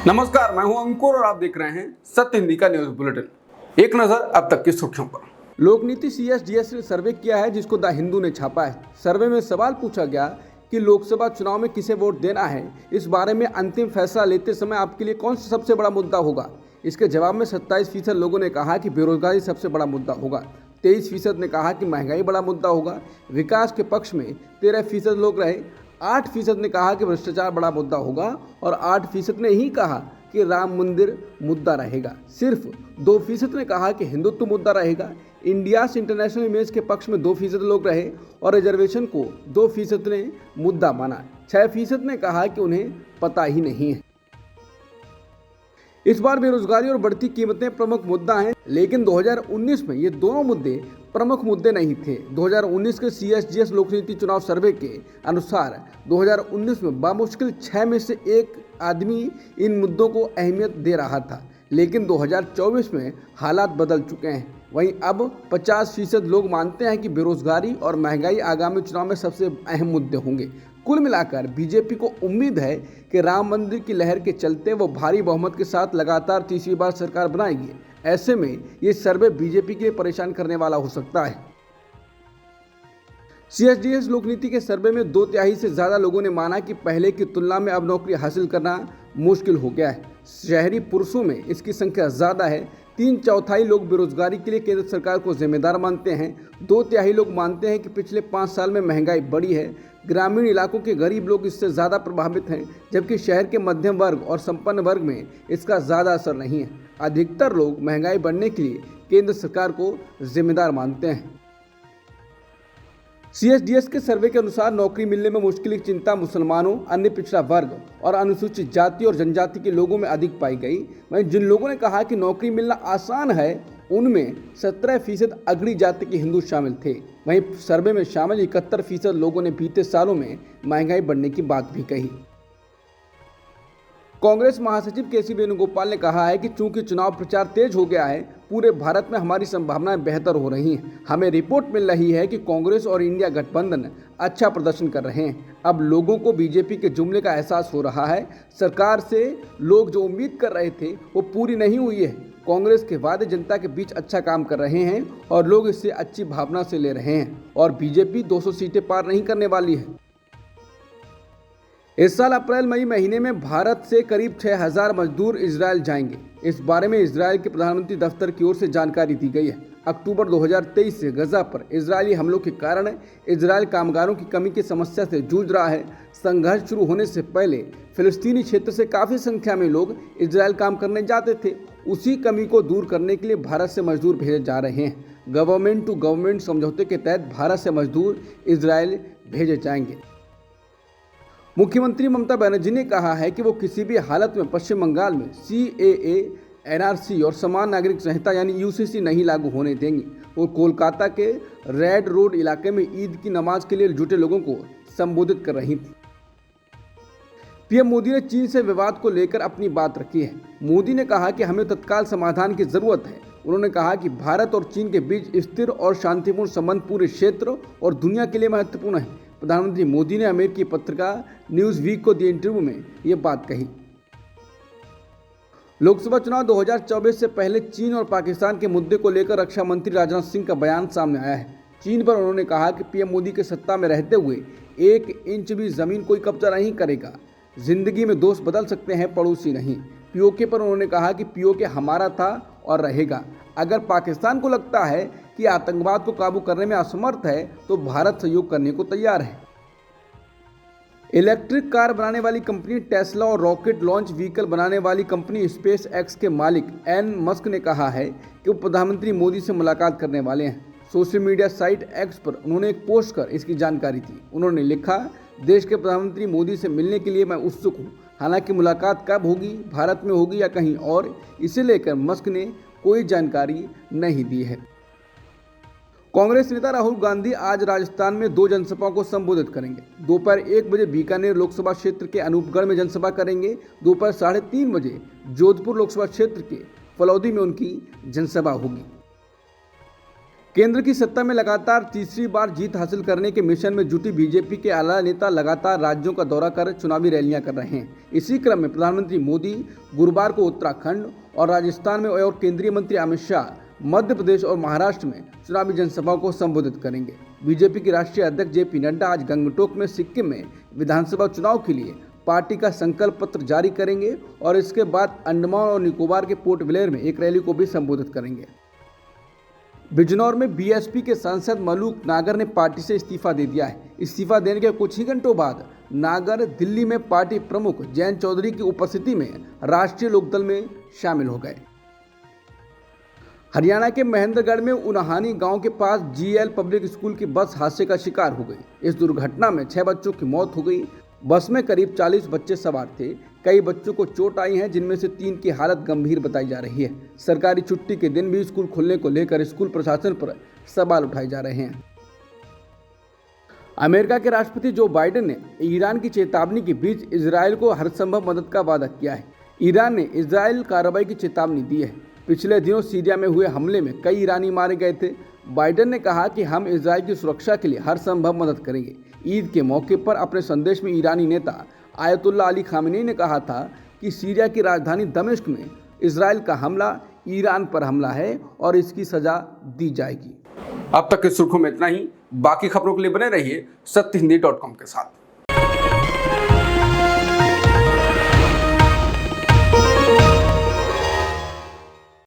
नमस्कार, मैं हूं अंकुर और आप देख रहे हैं सत्य हिंदी का न्यूज बुलेटिन। एक नजर अब तक की सुर्खियों पर। लोकनीति CSDS ने सर्वे किया है जिसको द हिंदू ने छापा है। सर्वे में सवाल पूछा गया कि लोकसभा चुनाव में किसे वोट देना है। इस बारे में अंतिम फैसला लेते समय आपके लिए कौन सा सबसे बड़ा मुद्दा होगा। इसके जवाब में 27% लोगों ने कहा कि बेरोजगारी सबसे बड़ा मुद्दा होगा। 23% ने कहा कि महंगाई बड़ा मुद्दा होगा। विकास के पक्ष में 13% लोग रहे। 8% ने कहा कि भ्रष्टाचार बड़ा मुद्दा होगा और 8% ने ही कहा कि राम मंदिर मुद्दा रहेगा। सिर्फ 2% ने कहा कि हिंदुत्व मुद्दा रहेगा। इंडिया इंटरनेशनल इमेज के पक्ष में 2% लोग रहे और रिजर्वेशन को 2% ने मुद्दा माना। 6% ने कहा कि उन्हें पता ही नहीं है। इस बार बेरोजगारी और बढ़ती कीमतें प्रमुख मुद्दा हैं, लेकिन 2019 में ये दोनों मुद्दे प्रमुख मुद्दे नहीं थे। 2019 के CSDS लोकनीति चुनाव सर्वे के अनुसार 2019 में बामुश्किल 6 में से 1 आदमी इन मुद्दों को अहमियत दे रहा था, लेकिन 2024 में हालात बदल चुके हैं। वहीं अब 50% लोग मानते हैं कि बेरोजगारी और महंगाई आगामी चुनाव में सबसे अहम मुद्दे होंगे। कुल मिलाकर बीजेपी को उम्मीद है कि राम मंदिर की लहर के चलते वो भारी बहुमत के साथ लगातार तीसरी बार सरकार बनाएगी। ऐसे में ये सर्वे बीजेपी के लिए परेशान करने वाला हो सकता है। CSDS लोकनीति के सर्वे में 2/3 से ज्यादा लोगों ने माना कि पहले की तुलना में अब नौकरी हासिल करना मुश्किल हो गया है। शहरी पुरुषों में इसकी संख्या ज्यादा है। 3/4 लोग बेरोजगारी के लिए केंद्र सरकार को जिम्मेदार मानते हैं। 2/3 लोग मानते हैं कि पिछले 5 साल में महंगाई बढ़ी है। ग्रामीण इलाकों के गरीब लोग इससे ज़्यादा प्रभावित हैं, जबकि शहर के मध्यम वर्ग और संपन्न वर्ग में इसका ज़्यादा असर नहीं है। अधिकतर लोग महंगाई बढ़ने के लिए केंद्र सरकार को जिम्मेदार मानते हैं। CSDS के सर्वे के अनुसार नौकरी मिलने में मुश्किल की चिंता मुसलमानों, अन्य पिछड़ा वर्ग और अनुसूचित जाति और जनजाति के लोगों में अधिक पाई गई। वहीं जिन लोगों ने कहा कि नौकरी मिलना आसान है, उनमें 17% अग्रणी जाति के हिंदू शामिल थे। वहीं सर्वे में शामिल 71% लोगों ने बीते सालों में महंगाई बढ़ने की बात भी कही। कांग्रेस महासचिव KC वेणुगोपाल ने कहा है कि चूंकि चुनाव प्रचार तेज हो गया है, पूरे भारत में हमारी संभावनाएं बेहतर हो रही हैं। हमें रिपोर्ट मिल रही है कि कांग्रेस और इंडिया गठबंधन अच्छा प्रदर्शन कर रहे हैं। अब लोगों को बीजेपी के जुमले का एहसास हो रहा है। सरकार से लोग जो उम्मीद कर रहे थे वो पूरी नहीं हुई है। कांग्रेस के वादे जनता के बीच अच्छा काम कर रहे हैं और लोग इससे अच्छी भावना से ले रहे हैं और बीजेपी 200 सीटें पार नहीं करने वाली है। इस साल अप्रैल मई महीने में भारत से करीब 6000 मजदूर इजरायल जाएंगे। इस बारे में इजरायल के प्रधानमंत्री दफ्तर की ओर से जानकारी दी गई है। अक्टूबर 2023 से गजा पर इजरायली हमलों के कारण इजरायल कामगारों की कमी की समस्या से जूझ रहा है। संघर्ष शुरू होने से पहले फिलिस्तीनी क्षेत्र से काफ़ी संख्या में लोग इजरायल काम करने जाते थे। उसी कमी को दूर करने के लिए भारत से मजदूर भेजे जा रहे हैं। गवर्नमेंट टू गवर्नमेंट समझौते के तहत भारत से मजदूर इजरायल भेजे जाएंगे। मुख्यमंत्री ममता बनर्जी ने कहा है कि वो किसी भी हालत में पश्चिम बंगाल में CAA, NRC और समान नागरिक संहिता यानी UCC नहीं लागू होने देंगी। वो कोलकाता के रेड रोड इलाके में ईद की नमाज के लिए जुटे लोगों को संबोधित कर रही थी। PM मोदी ने चीन से विवाद को लेकर अपनी बात रखी है। मोदी ने कहा कि हमें तत्काल समाधान की जरूरत है। उन्होंने कहा कि भारत और चीन के बीच स्थिर और शांतिपूर्ण संबंध पूरे क्षेत्र और दुनिया के लिए महत्वपूर्ण है। प्रधानमंत्री मोदी ने अमेरिकी पत्रिका न्यूज वीक को दिए इंटरव्यू में ये बात कही। लोकसभा चुनाव 2024 से पहले चीन और पाकिस्तान के मुद्दे को लेकर रक्षा मंत्री राजनाथ सिंह का बयान सामने आया है। चीन पर उन्होंने कहा कि PM मोदी के सत्ता में रहते हुए 1 इंच भी जमीन कोई कब्जा नहीं करेगा। जिंदगी में दोस्त बदल सकते हैं, पड़ोसी नहीं। POK पर उन्होंने कहा कि POK हमारा था और रहेगा। अगर पाकिस्तान को लगता है कि आतंकवाद को काबू करने में असमर्थ है तो भारत सहयोग करने को तैयार है। इलेक्ट्रिक कार बनाने वाली कंपनी टेस्ला और रॉकेट लॉन्च व्हीकल बनाने वाली कंपनी SpaceX के मालिक एलन मस्क ने कहा है कि वो प्रधानमंत्री मोदी से मुलाकात करने वाले हैं। सोशल मीडिया साइट X पर उन्होंने एक पोस्ट कर इसकी जानकारी दी। उन्होंने लिखा, देश के प्रधानमंत्री मोदी से मिलने के लिए मैं उत्सुक हूँ। हालांकि मुलाकात कब होगी, भारत में होगी या कहीं और, इसे लेकर मस्क ने कोई जानकारी नहीं दी है। कांग्रेस नेता राहुल गांधी आज राजस्थान में 2 जनसभाओं को संबोधित करेंगे। दोपहर 1 बजे बीकानेर लोकसभा क्षेत्र के अनूपगढ़ में जनसभा करेंगे। दोपहर 3:30 बजे जोधपुर लोकसभा क्षेत्र के फलौदी में उनकी जनसभा होगी। केंद्र की सत्ता में लगातार तीसरी बार जीत हासिल करने के मिशन में जुटी बीजेपी के आला नेता लगातार राज्यों का दौरा कर चुनावी रैलियां कर रहे हैं। इसी क्रम में प्रधानमंत्री मोदी गुरुवार को उत्तराखंड और राजस्थान में और केंद्रीय मंत्री अमित शाह मध्य प्रदेश और महाराष्ट्र में चुनावी जनसभाओं को संबोधित करेंगे। बीजेपी के राष्ट्रीय अध्यक्ष जेपी नड्डा आज गंगटोक में सिक्किम में विधानसभा चुनाव के लिए पार्टी का संकल्प पत्र जारी करेंगे और इसके बाद अंडमान और निकोबार के पोर्ट ब्लेयर में एक रैली को भी संबोधित करेंगे। बिजनौर में बीएसपी के सांसद मलूक नागर ने पार्टी से इस्तीफा दे दिया है। इस्तीफा देने के कुछ ही घंटों बाद नागर दिल्ली में पार्टी प्रमुख जयंत चौधरी की उपस्थिति में राष्ट्रीय लोकदल में शामिल हो गए। हरियाणा के महेंद्रगढ़ में उन्हानी गांव के पास जीएल पब्लिक स्कूल की बस हादसे का शिकार हो गई। इस दुर्घटना में 6 बच्चों की मौत हो गई। बस में करीब 40 बच्चे सवार थे। कई बच्चों को चोट आई है, जिनमें से 3 की हालत गंभीर बताई जा रही है। सरकारी छुट्टी के दिन भी स्कूल खुलने को लेकर स्कूल प्रशासन पर सवाल उठाए जा रहे हैं। अमेरिका के राष्ट्रपति जो बाइडेन ने ईरान की चेतावनी के बीच इजरायल को हर संभव मदद का वादा किया है। ईरान ने इजरायल कार्रवाई की चेतावनी दी है। पिछले दिनों सीरिया में हुए हमले में कई ईरानी मारे गए थे। बाइडेन ने कहा कि हम इजरायल की सुरक्षा के लिए हर संभव मदद करेंगे। ईद के मौके पर अपने संदेश में ईरानी नेता आयतुल्ला अली खामेनी ने कहा था कि सीरिया की राजधानी दमिश्क में इजरायल का हमला ईरान पर हमला है और इसकी सजा दी जाएगी। अब तक की सुर्खियों में इतना ही। बाकी खबरों के लिए बने रहिए सत्यहिंदी.com के साथ।